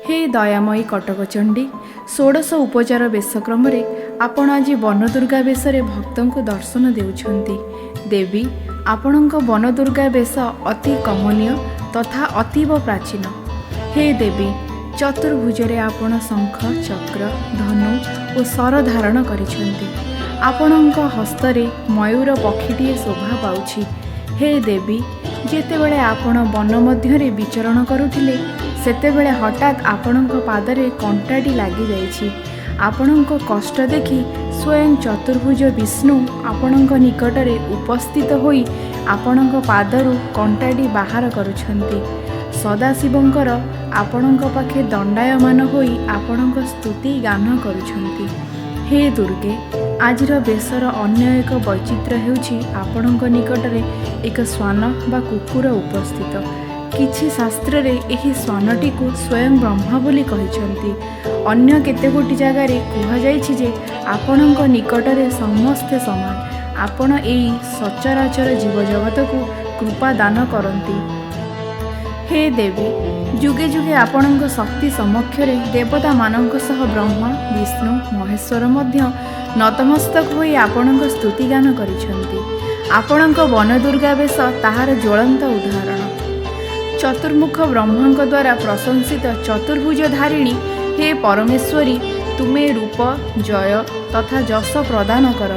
हे दयामयी कटकचंडी षोडश उपचार बेशक्रम आपण आज वनदुर्गा बेश भक्त को दर्शन देउछंती। देवी आपणक वनदुर्गा बेश अति कमनीय तथा अतीव प्राचीन। हे देवी चतुर्भुजरे आपण शंख चक्र धनु और सर धारण करिछंती। आपणक हस्तरे मयूर पक्षीटीए शोभा पाउछि। हे देवी जेतेबेले आपण वन मध्यरे विचरण करुथिले सेतेबेले हठात आपणक पादरे कंटाटी लागि जाइछि। आपणक कष्ट देखि स्वयं चतुर्भुज विष्णु आपणक निकटरे उपस्थित होई आपणक पादरु कंटाटी बाहर करुछंती। सदाशिवंकर आपणक पाखे दंडायमान होई आपणक स्तुति गान करुछंती। हे दुर्गे आजिर बेशर अन्य एक वैचित्र्य हेउछि आपणक निकटरे एक श्वान बा कुकुर उपस्थित। किछि शास्त्र रे एही श्वानटी को स्वयं ब्रह्मा बोली कहिछंती। अन्य केतेगोटी जगार कुहा जाइछि जे आपणक निकटरे समस्ते समान। आपण एई सचराचर जीव जगत को कृपा दान करंती। हे देवी जुगे जुगे आपणक शक्ति समक्षरे देवता मानक सह ब्रह्मा विष्णु महेश्वर मध्य नतमस्तक होई आपणक स्तुति गान करिछंती। आपणक वनदुर्गा बेश ताहार ज्वलंत उदाहरण। चतुर्मुख ब्रह्मा द्वारा प्रशंसित चतुर्भुज धारिणी हे परमेश्वरी तुमे रूप जय तथा जस प्रदान कर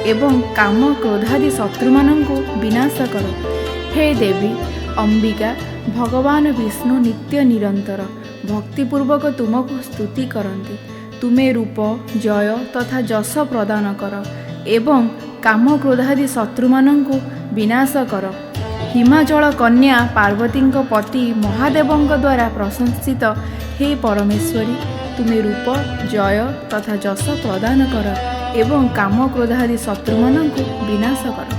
एवं काम क्रोधादि शत्रुमानंकु विनाश कर। हे देवी अंबिका भगवान विष्णु नित्य निरंतर भक्तिपूर्वक तुमको स्तुति करती। तुमे रूप जय तथा जस प्रदान कर एवं काम क्रोधादि शत्रुमानंकु विनाश कर। हिमाचल कन्या पार्वती पति महादेवों द्वारा प्रशंसित हे परमेश्वरी तुमे रूप जय तथा जस प्रदान कर एवं काम क्रोधादि शत्रुमानंकु विनाश कर।